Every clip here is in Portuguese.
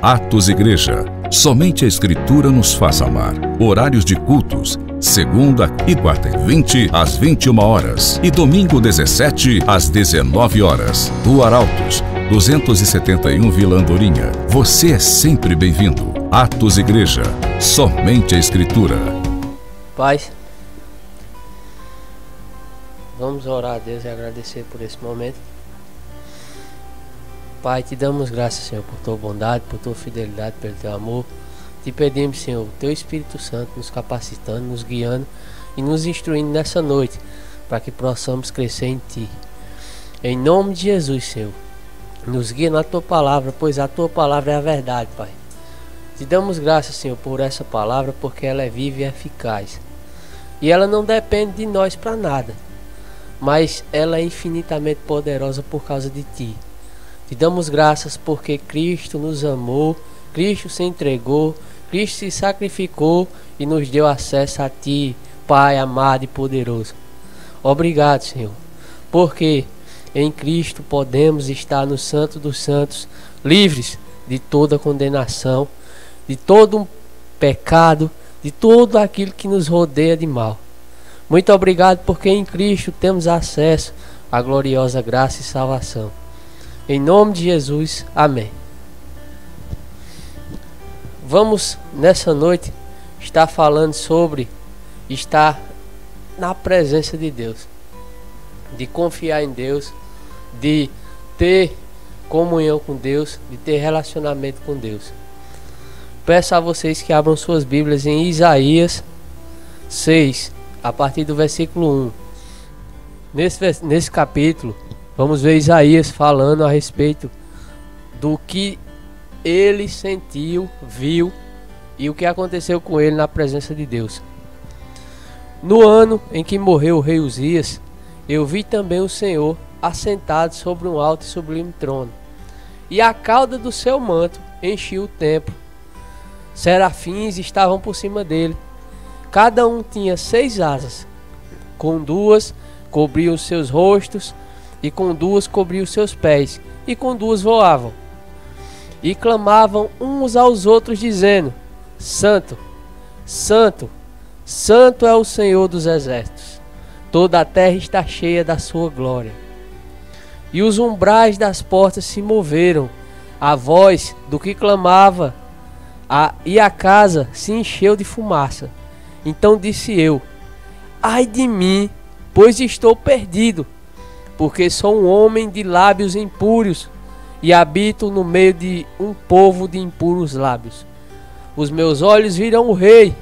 Atos Igreja. Somente a Escritura nos faz amar. Horários de cultos: segunda e quarta e 20 às 21 horas e domingo 17 às 19 horas. Rua Arautos, 271 Vila Andorinha. Você é sempre bem-vindo. Atos Igreja. Somente a Escritura. Pai, vamos orar a Deus e agradecer por esse momento. Pai, te damos graças, Senhor, por tua bondade, por tua fidelidade, pelo teu amor. Te pedimos, Senhor, o teu Espírito Santo nos capacitando, nos guiando e nos instruindo nessa noite, para que possamos crescer em ti. Em nome de Jesus, Senhor, nos guia na tua palavra, pois a tua palavra é a verdade, Pai. Te damos graças, Senhor, por essa palavra, porque ela é viva e eficaz. E ela não depende de nós para nada, mas ela é infinitamente poderosa por causa de ti. Te damos graças porque Cristo nos amou, Cristo se entregou, Cristo se sacrificou e nos deu acesso a ti, Pai amado e poderoso. Obrigado, Senhor, porque em Cristo podemos estar no Santo dos Santos, livres de toda condenação, de todo um pecado, de tudo aquilo que nos rodeia de mal. Muito obrigado porque em Cristo temos acesso à gloriosa graça e salvação. Em nome de Jesus, amém. Vamos nessa noite estar falando sobre estar na presença de Deus, de confiar em Deus, de ter comunhão com Deus, de ter relacionamento com Deus. Peço a vocês que abram suas Bíblias em Isaías 6, a partir do versículo 1. Nesse capítulo, vamos ver Isaías falando a respeito do que ele sentiu, viu e o que aconteceu com ele na presença de Deus. No ano em que morreu o rei Uzias, eu vi também o Senhor assentado sobre um alto e sublime trono, e a cauda do seu manto enchia o templo. Serafins estavam por cima dele, cada um tinha 6 asas, com 2 cobriam os seus rostos, e com 2 cobriam os seus pés, e com 2 voavam. E clamavam uns aos outros, dizendo: Santo, Santo, Santo é o Senhor dos exércitos. Toda a terra está cheia da sua glória. E os umbrais das portas se moveram, a voz do que clamava, e a casa se encheu de fumaça. Então disse eu: ai de mim, pois estou perdido, porque sou um homem de lábios impuros e habito no meio de um povo de impuros lábios. Os meus olhos viram o Rei,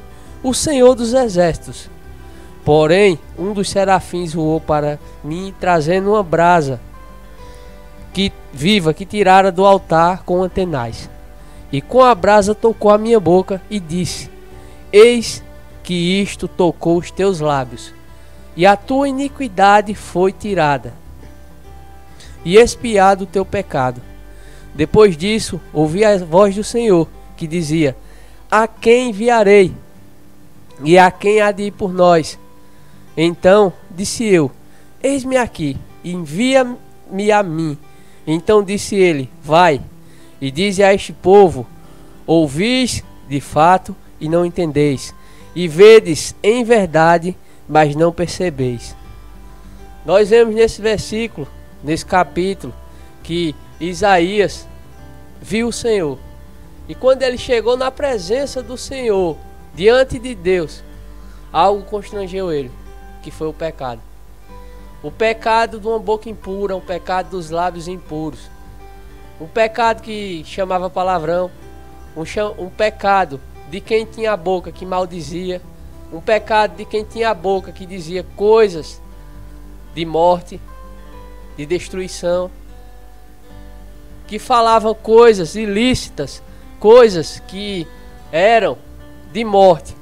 o Senhor dos exércitos. Porém, um dos serafins voou para mim, trazendo uma brasa viva que tirara do altar com antenais. E com a brasa tocou a minha boca e disse: eis que isto tocou os teus lábios, e a tua iniquidade foi tirada, e expiado o teu pecado. Depois disso, ouvi a voz do Senhor, que dizia: a quem enviarei? E a quem há de ir por nós? Então disse eu: eis-me aqui, envia-me a mim. Então disse ele: vai, e dize a este povo: ouvis de fato e não entendeis, e vedes em verdade, mas não percebeis. Nós vemos nesse versículo, nesse capítulo, que Isaías viu o Senhor. E quando ele chegou na presença do Senhor, diante de Deus, algo constrangeu ele, que foi o pecado. O pecado de uma boca impura, o pecado dos lábios impuros. Um pecado que chamava palavrão, um pecado de quem tinha a boca que maldizia, um pecado de quem tinha a boca que dizia coisas de morte, de destruição, que falavam coisas ilícitas, coisas que eram de morte.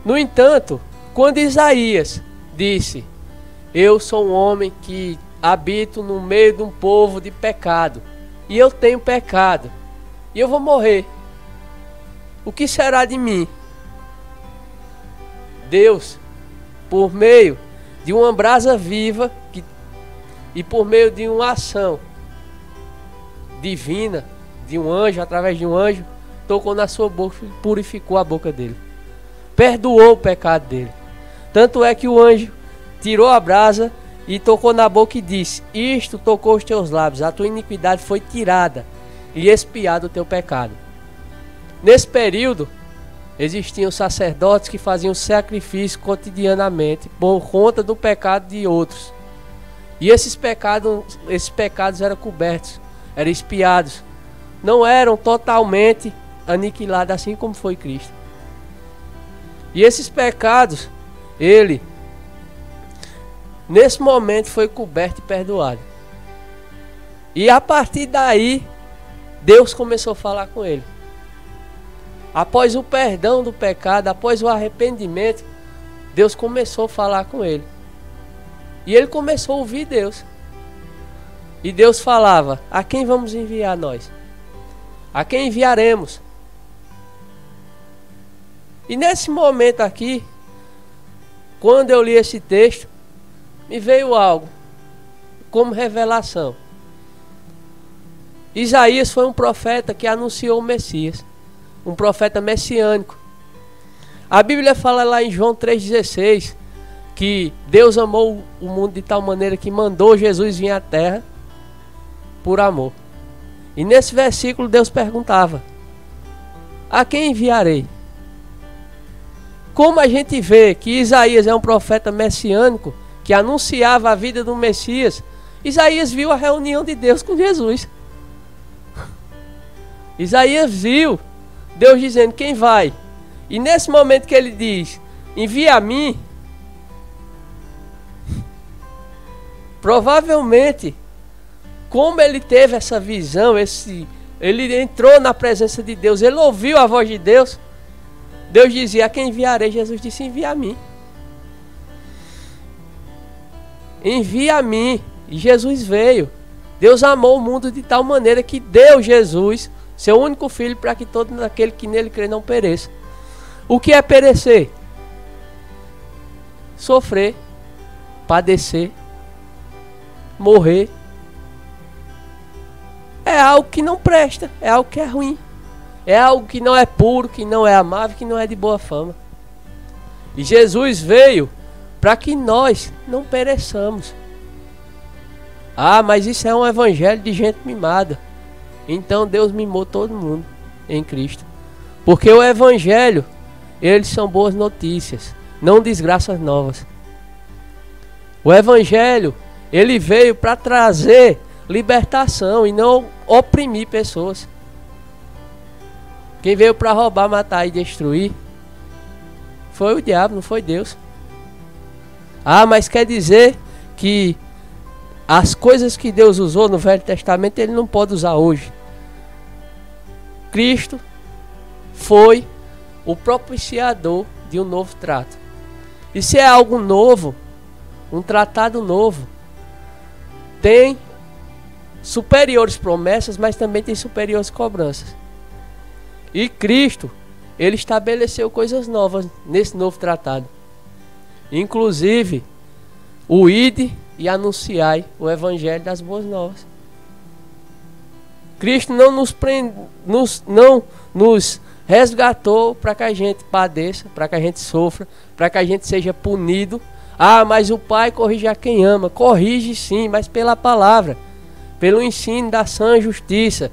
No entanto, quando Isaías disse: eu sou um homem que habito no meio de um povo de pecado, e eu tenho pecado, e eu vou morrer, o que será de mim? Deus, por meio de uma brasa viva e por meio de uma ação divina, de um anjo, através de um anjo, tocou na sua boca e purificou a boca dele. Perdoou o pecado dele. Tanto é que o anjo tirou a brasa e tocou na boca e disse: isto tocou os teus lábios, a tua iniquidade foi tirada e expiado o teu pecado. Nesse período, existiam sacerdotes que faziam sacrifício cotidianamente por conta do pecado de outros. E esses pecados eram cobertos, eram expiados. Não eram totalmente aniquilados, assim como foi Cristo. E esses pecados, ele, nesse momento, foi coberto e perdoado. E a partir daí, Deus começou a falar com ele. Após o perdão do pecado, após o arrependimento, Deus começou a falar com ele. E ele começou a ouvir Deus. E Deus falava: a quem vamos enviar nós? A quem enviaremos? E nesse momento aqui, quando eu li esse texto, me veio algo como revelação. Isaías foi um profeta que anunciou o Messias, um profeta messiânico. A Bíblia fala lá em João 3,16 que Deus amou o mundo de tal maneira que mandou Jesus vir à terra por amor. E nesse versículo Deus perguntava: a quem enviarei? Como a gente vê que Isaías é um profeta messiânico que anunciava a vida do Messias, Isaías viu a reunião de Deus com Jesus. Isaías viu Deus dizendo: quem vai? E nesse momento que ele diz: envia a mim, provavelmente, como ele teve essa visão, ele entrou na presença de Deus, ele ouviu a voz de Deus. Deus dizia: a quem enviarei? Jesus disse: envia a mim. Envia a mim. E Jesus veio. Deus amou o mundo de tal maneira que deu Jesus, seu único filho, para que todo aquele que nele crê não pereça. O que é perecer? Sofrer, padecer, morrer. É algo que não presta, é algo que é ruim. É algo que não é puro, que não é amável, que não é de boa fama. E Jesus veio para que nós não pereçamos. Ah, mas isso é um evangelho de gente mimada. Então Deus mimou todo mundo em Cristo. Porque o evangelho, eles são boas notícias, não desgraças novas. O evangelho, ele veio para trazer libertação e não oprimir pessoas. Quem veio para roubar, matar e destruir foi o diabo, não foi Deus. Ah, mas quer dizer que as coisas que Deus usou no Velho Testamento, Ele não pode usar hoje. Cristo foi o propiciador de um novo trato. E se é algo novo, um tratado novo, tem superiores promessas, mas também tem superiores cobranças. E Cristo, Ele estabeleceu coisas novas nesse novo tratado. Inclusive, o ide e anunciai o evangelho das boas novas. Cristo não nos resgatou para que a gente padeça, para que a gente sofra, para que a gente seja punido. Ah, mas o Pai corrige a quem ama. Corrige sim, mas pela palavra, pelo ensino da sã justiça.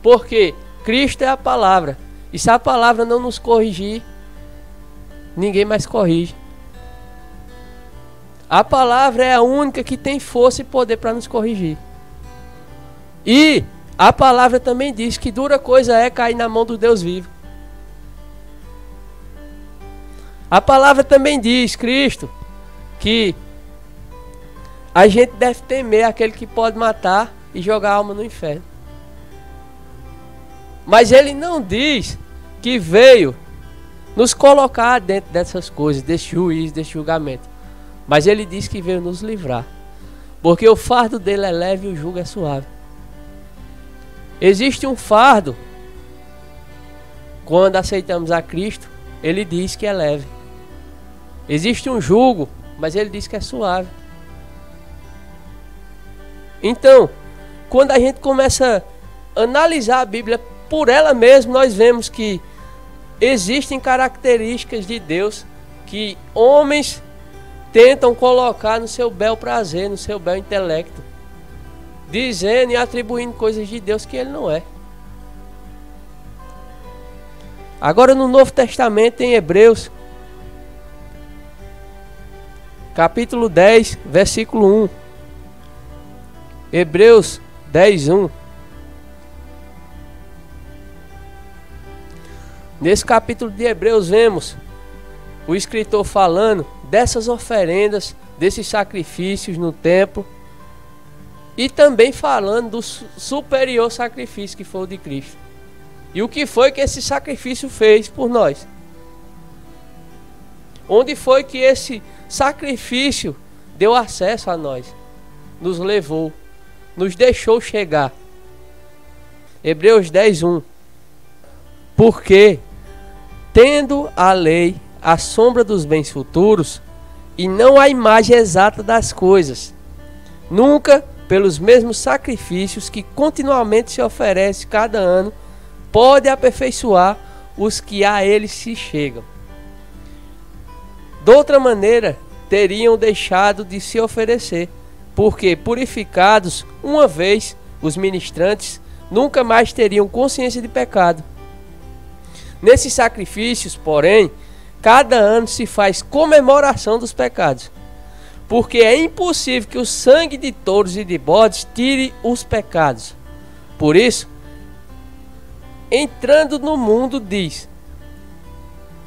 Porque Cristo é a palavra. E se a palavra não nos corrigir, ninguém mais corrige. A palavra é a única que tem força e poder para nos corrigir. E a palavra também diz que dura coisa é cair na mão do Deus vivo. A palavra também diz, Cristo, que a gente deve temer aquele que pode matar e jogar a alma no inferno. Mas Ele não diz que veio nos colocar dentro dessas coisas, desse juízo, desse julgamento. Mas Ele diz que veio nos livrar. Porque o fardo dele é leve e o jugo é suave. Existe um fardo, quando aceitamos a Cristo, Ele diz que é leve. Existe um jugo, mas Ele diz que é suave. Então, quando a gente começa analisar a Bíblia por ela mesma, nós vemos que existem características de Deus que homens tentam colocar no seu bel prazer, no seu bel intelecto, dizendo e atribuindo coisas de Deus que Ele não é. Agora no Novo Testamento, em Hebreus, capítulo 10, versículo 1. Hebreus 10, 1. Nesse capítulo de Hebreus vemos o escritor falando dessas oferendas, desses sacrifícios no templo, e também falando do superior sacrifício que foi o de Cristo. E o que foi que esse sacrifício fez por nós? Onde foi que esse sacrifício deu acesso a nós? Nos levou, nos deixou chegar. Hebreus 10, 1. Porque, tendo a lei a sombra dos bens futuros, e não a imagem exata das coisas, nunca, pelos mesmos sacrifícios que continuamente se oferece cada ano, pode aperfeiçoar os que a ele se chegam. De outra maneira, teriam deixado de se oferecer, porque, purificados uma vez, os ministrantes nunca mais teriam consciência de pecado. Nesses sacrifícios, porém, cada ano se faz comemoração dos pecados, porque é impossível que o sangue de touros e de bodes tire os pecados. Por isso, entrando no mundo, diz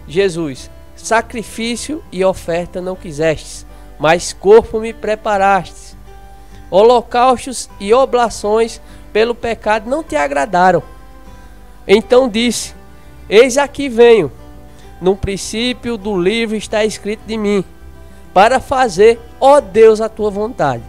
Jesus: sacrifício e oferta não quisestes, mas corpo me preparastes. Holocaustos e oblações pelo pecado não te agradaram. Então disse: eis aqui venho. No princípio do livro está escrito de mim, para fazer, ó Deus, a tua vontade.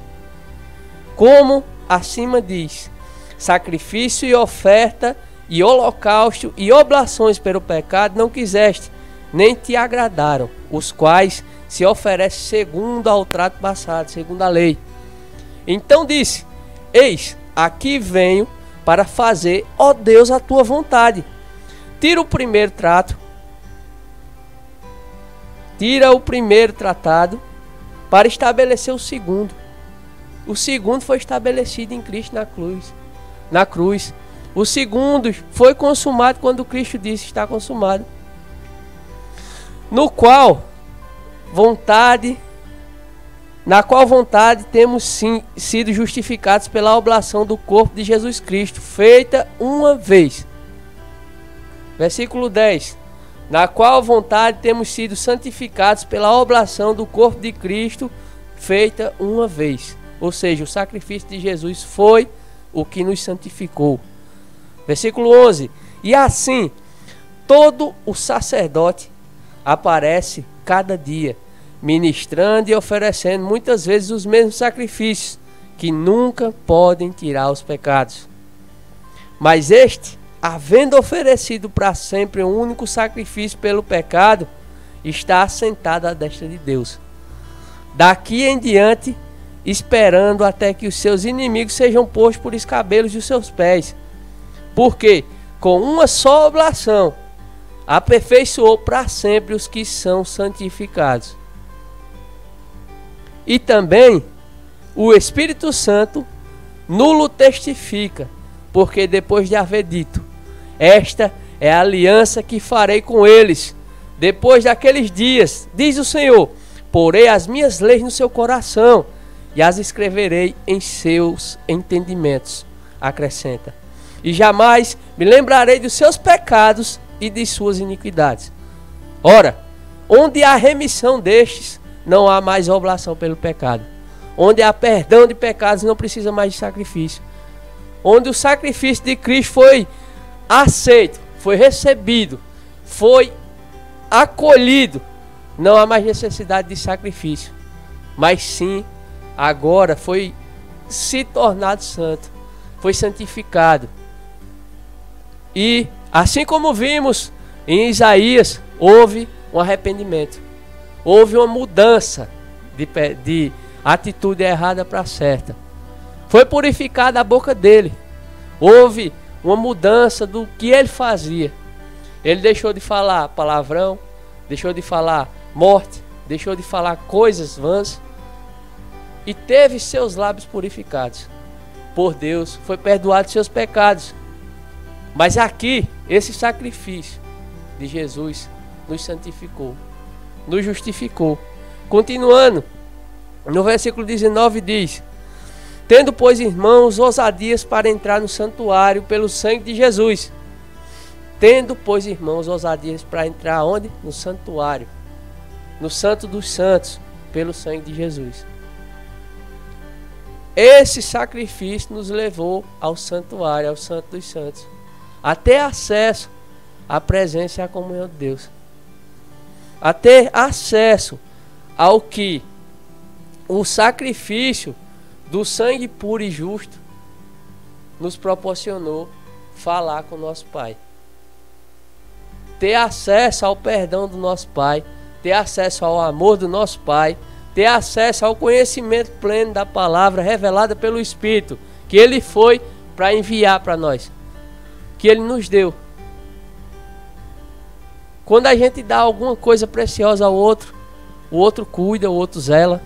Como acima diz: sacrifício e oferta e holocausto e oblações pelo pecado não quiseste, nem te agradaram, os quais se oferecem segundo ao trato passado, segundo a lei. Então disse: eis, aqui venho para fazer, ó Deus, a tua vontade. Tira o primeiro tratado para estabelecer o segundo. O segundo foi estabelecido em Cristo na cruz. O segundo foi consumado quando Cristo disse: está consumado. Na qual vontade temos sim sido justificados pela oblação do corpo de Jesus Cristo, feita uma vez. Versículo 10. Na qual vontade temos sido santificados pela oblação do corpo de Cristo, feita uma vez. Ou seja, o sacrifício de Jesus foi o que nos santificou. Versículo 11. E assim, todo o sacerdote aparece cada dia, ministrando e oferecendo muitas vezes os mesmos sacrifícios, que nunca podem tirar os pecados. Mas este, havendo oferecido para sempre um único sacrifício pelo pecado, está assentado à destra de Deus. Daqui em diante, esperando até que os seus inimigos sejam postos por escabelos dos seus pés. Porque, com uma só oblação, aperfeiçoou para sempre os que são santificados. E também o Espírito Santo nulo testifica, porque depois de haver dito: esta é a aliança que farei com eles depois daqueles dias, diz o Senhor, porei as minhas leis no seu coração e as escreverei em seus entendimentos, acrescenta, e jamais me lembrarei dos seus pecados e de suas iniquidades. Ora, onde há remissão destes, não há mais oblação pelo pecado. Onde há perdão de pecados, não precisa mais de sacrifício. Onde o sacrifício de Cristo foi aceito, foi recebido, foi acolhido, não há mais necessidade de sacrifício. Mas sim, agora foi se tornado santo, foi santificado. E assim como vimos em Isaías, houve um arrependimento, houve uma mudança de atitude errada para certa. Foi purificada a boca dele, houve uma mudança do que ele fazia. Ele deixou de falar palavrão, deixou de falar morte, deixou de falar coisas vãs e teve seus lábios purificados por Deus, foi perdoado seus pecados. Mas aqui, esse sacrifício de Jesus nos santificou, nos justificou. Continuando, no versículo 19 diz: tendo, pois, irmãos, ousadias para entrar no santuário pelo sangue de Jesus. Tendo, pois, irmãos, ousadias para entrar onde? No santuário, no santo dos santos, pelo sangue de Jesus. Esse sacrifício nos levou ao santuário, ao santo dos santos, a ter acesso à presença e à comunhão de Deus, a ter acesso ao que o sacrifício do sangue puro e justo nos proporcionou falar com o nosso Pai. Ter acesso ao perdão do nosso Pai, ter acesso ao amor do nosso Pai, ter acesso ao conhecimento pleno da palavra revelada pelo Espírito, que Ele foi para enviar para nós, que Ele nos deu. Quando a gente dá alguma coisa preciosa ao outro, o outro cuida, o outro zela.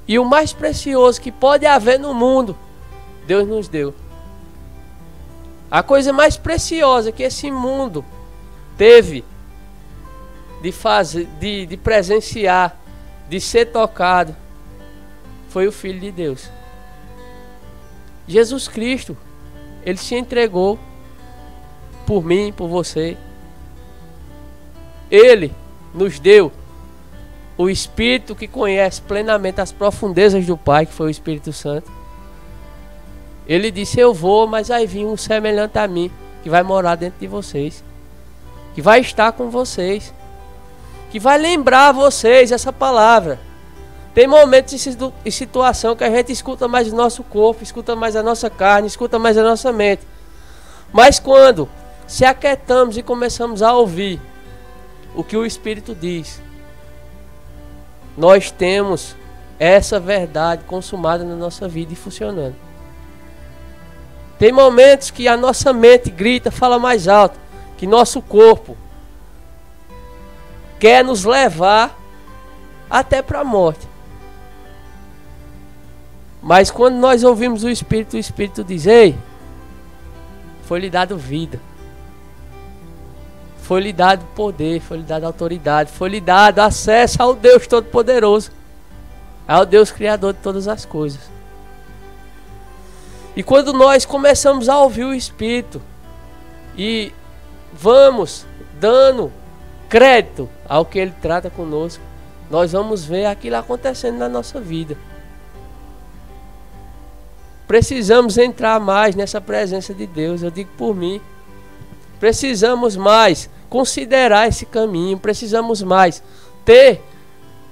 E o mais precioso que pode haver no mundo, Deus nos deu. A coisa mais preciosa que esse mundo teve de fazer, de presenciar, de ser tocado, foi o Filho de Deus. Jesus Cristo, Ele se entregou por mim, por você. Ele nos deu o Espírito que conhece plenamente as profundezas do Pai, que foi o Espírito Santo. Ele disse: eu vou, mas aí vem um semelhante a mim, que vai morar dentro de vocês, que vai estar com vocês, que vai lembrar a vocês essa palavra. Tem momentos e situação que a gente escuta mais o nosso corpo, escuta mais a nossa carne, escuta mais a nossa mente. Mas quando se aquietamos e começamos a ouvir o que o Espírito diz, nós temos essa verdade consumada na nossa vida e funcionando. Tem momentos que a nossa mente grita, fala mais alto, que nosso corpo quer nos levar até para a morte. Mas quando nós ouvimos o Espírito diz: ei, foi lhe dado vida, foi lhe dado poder, foi lhe dado autoridade, foi lhe dado acesso ao Deus Todo-Poderoso, ao Deus Criador de todas as coisas. E quando nós começamos a ouvir o Espírito e vamos dando crédito ao que Ele trata conosco, nós vamos ver aquilo acontecendo na nossa vida. Precisamos entrar mais nessa presença de Deus, eu digo por mim. Precisamos mais considerar esse caminho, precisamos mais ter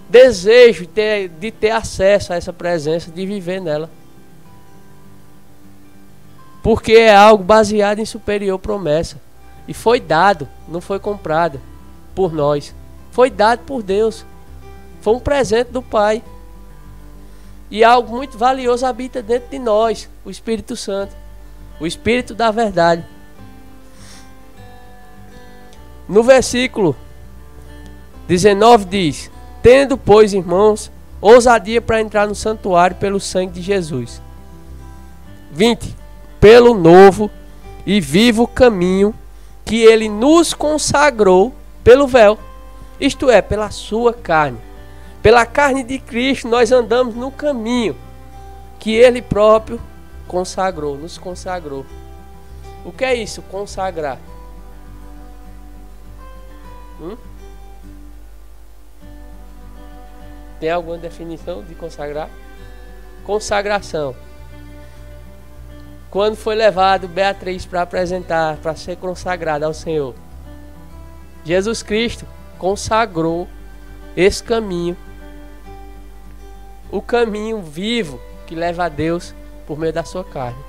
desejo de ter acesso a essa presença, de viver nela. Porque é algo baseado em superior promessa. E foi dado, não foi comprado por nós. Foi dado por Deus. Foi um presente do Pai. E algo muito valioso habita dentro de nós, o Espírito Santo, o Espírito da verdade. No versículo 19 diz: tendo, pois, irmãos, ousadia para entrar no santuário pelo sangue de Jesus. 20. Pelo novo e vivo caminho que Ele nos consagrou pelo véu, isto é, pela sua carne. Pela carne de Cristo nós andamos no caminho que Ele próprio consagrou, nos consagrou. O que é isso? Consagrar. Tem alguma definição de consagrar? Consagração. Quando foi levado Beatriz para apresentar, para ser consagrada ao Senhor, Jesus Cristo consagrou esse caminho, o caminho vivo que leva a Deus por meio da sua carne.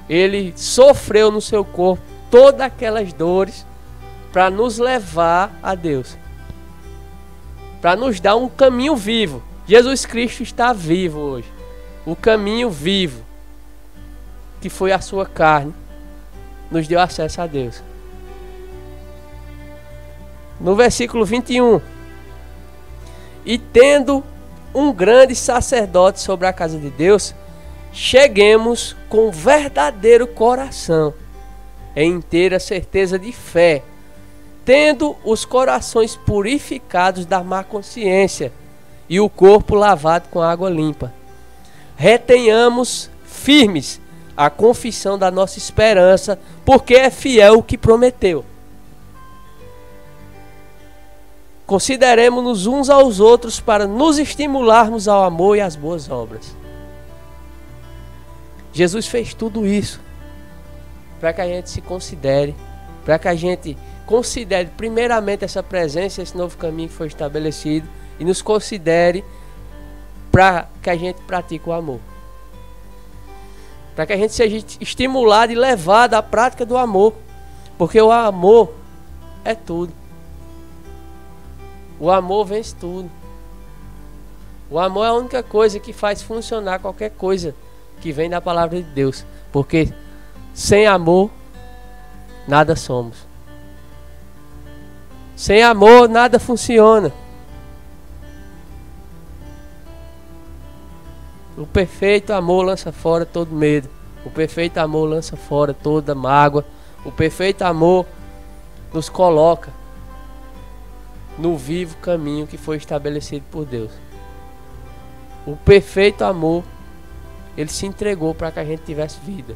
Ele sofreu no seu corpo todas aquelas dores para nos levar a Deus, para nos dar um caminho vivo. Jesus Cristo está vivo hoje, o caminho vivo. que foi a sua carne, nos deu acesso a Deus. No versículo 21. E tendo um grande sacerdote sobre a casa de Deus, cheguemos com verdadeiro coração, em inteira certeza de fé, tendo os corações purificados da má consciência e o corpo lavado com água limpa. Retenhamos firmes a confissão da nossa esperança, porque é fiel o que prometeu. Consideremos-nos uns aos outros para nos estimularmos ao amor e às boas obras. Jesus fez tudo isso para que a gente se considere, para que a gente considere primeiramente essa presença, esse novo caminho que foi estabelecido, e nos considere para que a gente pratique o amor. Para que a gente seja estimulado e levado à prática do amor, porque o amor é tudo. O amor vence tudo. O amor é a única coisa que faz funcionar qualquer coisa que vem da palavra de Deus. Porque sem amor, nada somos. Sem amor, nada funciona. O perfeito amor lança fora todo medo. O perfeito amor lança fora toda mágoa. O perfeito amor nos coloca no vivo caminho que foi estabelecido por Deus. O perfeito amor, ele se entregou para que a gente tivesse vida.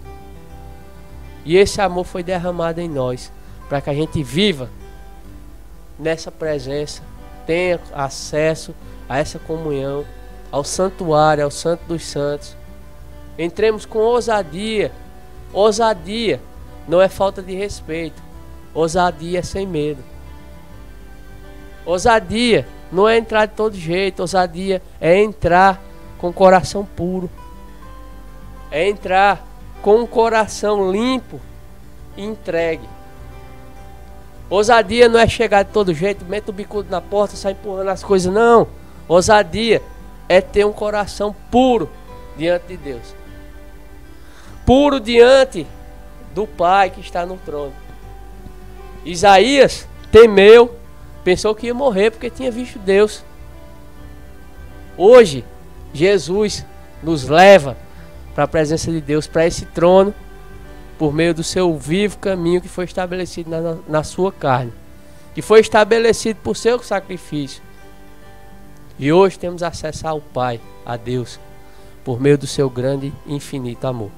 E esse amor foi derramado em nós, para que a gente viva nessa presença, tenha acesso a essa comunhão, ao santuário, ao Santo dos Santos. Entremos com ousadia. Ousadia não é falta de respeito. Ousadia é sem medo. Ousadia não é entrar de todo jeito. Ousadia é entrar com o coração puro. É entrar com um coração limpo e entregue. Ousadia não é chegar de todo jeito, mete o bicudo na porta, sai empurrando as coisas, não. Ousadia é ter um coração puro diante de Deus. Puro diante do Pai que está no trono. Isaías temeu, pensou que ia morrer porque tinha visto Deus. Hoje, Jesus nos leva para a presença de Deus, para esse trono, por meio do seu vivo caminho que foi estabelecido na sua carne, que foi estabelecido por seu sacrifício. E hoje temos acesso ao Pai, a Deus, por meio do seu grande e infinito amor.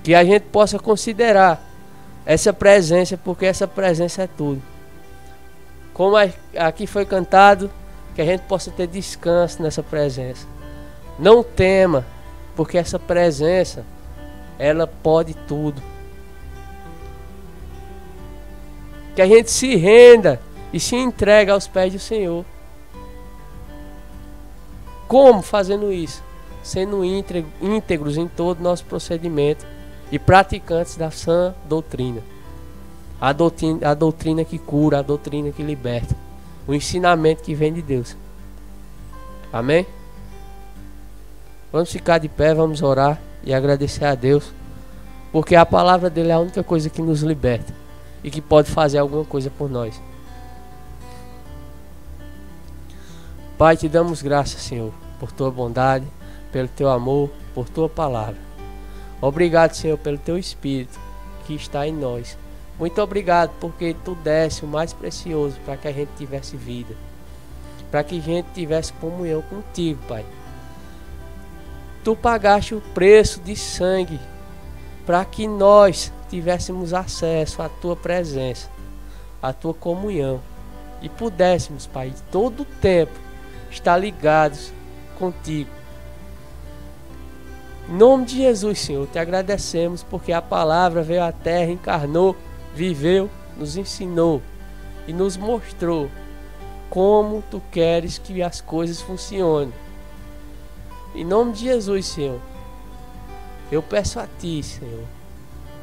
Que a gente possa considerar essa presença, porque essa presença é tudo. Como aqui foi cantado, que a gente possa ter descanso nessa presença. Não tema, porque essa presença, ela pode tudo. Que a gente se renda e se entregue aos pés do Senhor. Como fazendo isso? Sendo íntegros em todo o nosso procedimento e praticantes da sã doutrina. A doutrina que cura, a doutrina que liberta. O ensinamento que vem de Deus. Amém? Vamos ficar de pé, vamos orar e agradecer a Deus, porque a palavra dele é a única coisa que nos liberta e que pode fazer alguma coisa por nós. Pai, te damos graças, Senhor, por tua bondade, pelo teu amor, por tua palavra. Obrigado, Senhor, pelo teu Espírito que está em nós. Muito obrigado porque tu desse o mais precioso para que a gente tivesse vida, para que a gente tivesse comunhão contigo, Pai. Tu pagaste o preço de sangue para que nós tivéssemos acesso à tua presença, à tua comunhão, e pudéssemos, Pai, todo o tempo estar ligados contigo. Em nome de Jesus, Senhor, te agradecemos porque a palavra veio à terra, encarnou, viveu, nos ensinou e nos mostrou como tu queres que as coisas funcionem. Em nome de Jesus, Senhor, eu peço a Ti, Senhor,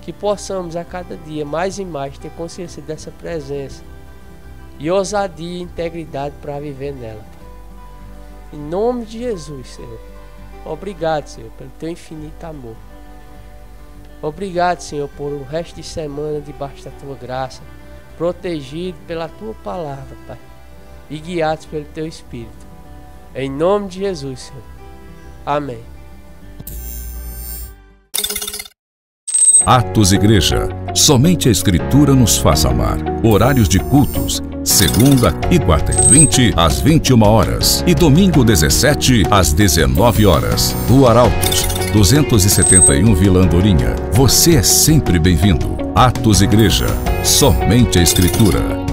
que possamos a cada dia mais e mais ter consciência dessa presença e ousadia e integridade para viver nela. Em nome de Jesus, Senhor, Obrigado, Senhor, pelo teu infinito amor. Obrigado, Senhor, por o resto de semana debaixo da tua graça, protegido pela tua palavra, Pai, e guiados pelo teu Espírito. Em nome de Jesus, Senhor. Amém. Atos Igreja. Somente a Escritura nos faz amar. Horários de cultos: segunda e quarta e 20 às 21 horas e domingo 17 às 19 horas. Rua Arautos, 271 Vila Andorinha. Você é sempre bem-vindo. Atos Igreja. Somente a Escritura.